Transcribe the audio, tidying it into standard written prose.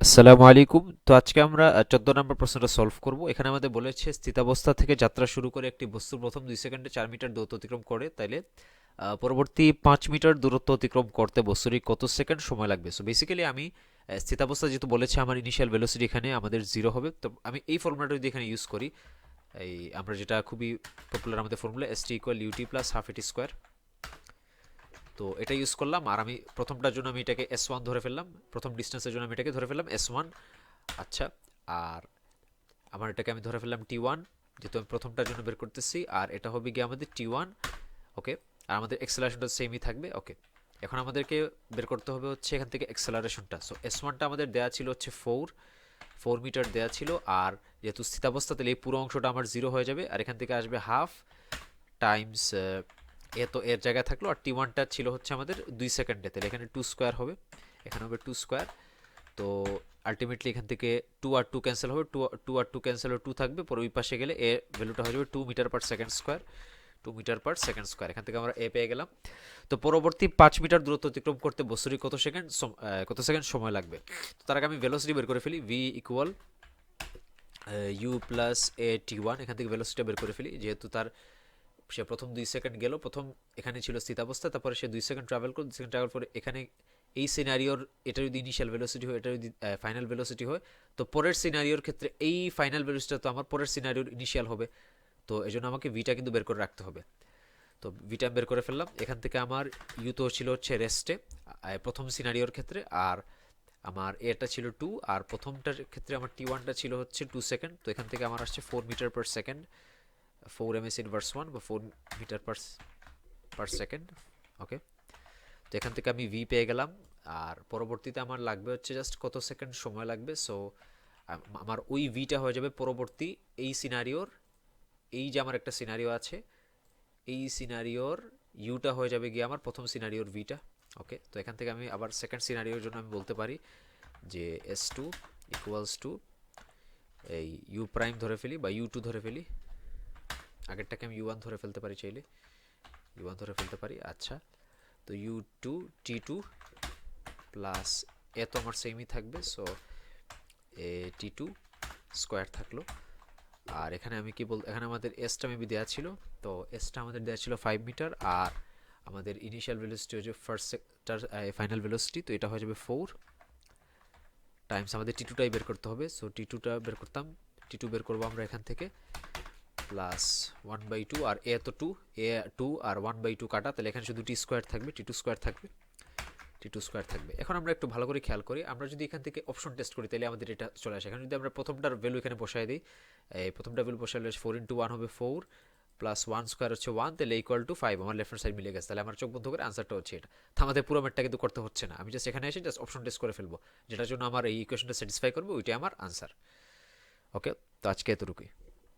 আসসালামু আলাইকুম। তো আজকে আমরা 14 নম্বর প্রশ্নটা সলভ করব। এখানে আমাদের বলেছে স্থিতাবস্থা থেকে যাত্রা শুরু করে একটি বস্তু প্রথম 2 সেকেন্ডে 4 মিটার দূরত্ব অতিক্রম করে, তাইলে পরবর্তী 5 মিটার দূরত্ব অতিক্রম করতে বস্তুটি কত সেকেন্ড সময় লাগবে। সো বেসিক্যালি আমি স্থিতাবস্থা যেহেতু বলেছে আমার ইনিশিয়াল ভেলোসিটি এখানে আমাদের জিরো হবে, তো আমি এই ফর্মুলাটা যদি এখানে ইউজ করি, এই আমরা যেটা খুবই পপুলার আমাদের formula S T equal U T plus half A T square, তো এটা ইউজ করলাম। আর আমি প্রথমটার জন্য আমি এটাকে এস ওয়ান ধরে ফেললাম, প্রথম ডিস্টেন্সের জন্য আমি এটাকে ধরে ফেললাম এস ওয়ান। আচ্ছা, আর আমার এটাকে আমি ধরে ফেললাম টি ওয়ান, যেহেতু আমি প্রথমটার জন্য বের করতেছি, আর এটা হবে গিয়ে আমাদের টি ওয়ান। ওকে, আর আমাদের এক্সেলারেশনটা সেমই থাকবে। ওকে, এখন আমাদেরকে বের করতে হবে হচ্ছে এখান থেকে এক্সেলারেশনটা। সো এস ওয়ানটা আমাদের দেওয়া ছিল হচ্ছে ফোর মিটার দেওয়া ছিল, আর যেহেতু স্থিতাবস্থা তাহলে এই পুরো অংশটা আমার জিরো হয়ে যাবে, আর এখান থেকে আসবে হাফ টাইমস এ, তো এর জায়গায় থাকলো, আর টি ওয়ানটা ছিল হচ্ছে আমাদের 2 সেকেন্ডে, তাহলে এখানে টু স্কোয়ার হবে, এখানে হবে টু স্কোয়ার। তো আলটিমেটলি এখান থেকে টু আর টু ক্যান্সেল হবে, টু আর টু ক্যান্সেল হবে, টু থাকবে, পরে ওই পাশে গেলে এ ভ্যালুটা হয়ে যাবে 2 metre per second square, 2 metre per second square, এখান থেকে আমরা এ পেয়ে গেলাম। তো পরবর্তী 5 মিটার দূরত্ব অতিক্রম করতে বস্তুটি কত সেকেন্ড সময় লাগবে। তো তার আগে আমি ভেলোসিটি বের করে ফেলি, V equal U plus A T one, এখান থেকে ভেলোসিটি বের করে ফেলি, যেহেতু তার সে প্রথম 2 সেকেন্ড গেল, প্রথম এখানে ছিল স্থিতাবস্থা, তারপরে সে 2 সেকেন্ড ট্রাভেল করল, 2 সেকেন্ড ট্রাভেল করে এখানে এই সিনারিওর এটা যদি ইনিশিয়াল ভেলোসিটি হয়, এটা যদি ফাইনাল ভেলোসিটি হয়, তো পরের সিনারিওর ক্ষেত্রে এই ফাইনাল ভেলোসিটিটা তো আমার পরের সিনারিওর ইনিশিয়াল হবে। তো এই জন্য আমাকে ভিটা কিন্তু বের করে রাখতে হবে। তো ভিটা বের করে ফেললাম, এখান থেকে আমার ইউ তো ছিল হচ্ছে রেস্টে প্রথম সিনারিওর ক্ষেত্রে, আর আমার এটা ছিল টু, আর প্রথমটার ক্ষেত্রে আমার টি ওয়ানটা ছিল হচ্ছে 2 সেকেন্ড, তো এখান থেকে আমার আসছে 4 metre per second, 4 ms inverse one বা 4 মিটার পার সেকেন্ড। ওকে, তো এখান থেকে আমি ভি পেয়ে গেলাম। আর পরবর্তীতে আমার লাগবে হচ্ছে জাস্ট কত সেকেন্ড সময় লাগবে। সো আমার ওই ভিটা হয়ে যাবে পরবর্তী এই সিনারিওর, এই যে আমার একটা সিনারিও আছে, এই সিনারিওর ইউটা হয়ে যাবে গিয়ে আমার প্রথম সিনারিওর ভিটা। ওকে, তো এখান থেকে আমি আবার সেকেন্ড সিনারিওর জন্য আমি বলতে পারি যে এস টু ইকুয়ালস টু এই ইউ প্রাইম ধরে ফেলি বা ইউ টু ধরে ফেলি, আগেরটাকে আমি ইউ ওয়ান ধরে ফেলতে পারি, চাইলে ইউ ওয়ান ধরে ফেলতে পারি। আচ্ছা, তো U two T two plus A তো আমার সেমই থাকবে, so A T two square থাকলো। আর এখানে আমি কি এখানে আমাদের এসটা মেবি দেওয়া ছিল, তো এসটা আমাদের দেওয়া ছিল 5 মিটার, আর আমাদের ইনিশিয়াল ভেলোসিটি হচ্ছে ফার্স্ট সেক্টর ফাইনাল ভেলোসিটি, তো এটা হয়ে যাবে 4 টাইমস আমাদের টি টুটাই বের করতে হবে। সো টি টুটা বের করতাম, টি টু বের করবো আমরা এখান থেকে, প্লাস 1/2, আর এ তো টু, এ টু আর 1/2 কাটা, তাহলে এখানে শুধু টি স্কোয়ার থাকবে, টি টু স্কোয়ার থাকবে, টি টু স্কোয়ার থাকবে। এখন আমরা একটু ভালো করে খেয়াল করি, আমরা যদি এখান থেকে অপশন টেস্ট করি তাহলে আমাদের এটা চলে আসে। এখানে যদি আমরা প্রথমটার ভ্যালু এখানে বসাই দিই, এই প্রথমটা ভ্যালু বসালে 4 × 1 হবে 4, প্লাস 1 স্কোয়ার হচ্ছে 1, তাহলে ইকুয়াল টু 5, আমার লেফট সাইড মিলে গেছে, তাহলে আমার চোখ বন্ধ করে আনসারটা হচ্ছে এটা। তো আমাদের পুরো ম্যাটটা কিন্তু করতে হচ্ছে না, আমি জাস্ট এখানে এসে জাস্ট অপশন টেস্ট করে ফেলবো, যেটার জন্য আমার এই ইকুয়েশনটা স্যাটিসফাই করবে, ওইটাই আমার আনসার। ওকে, তো আজকে এতটুকুই।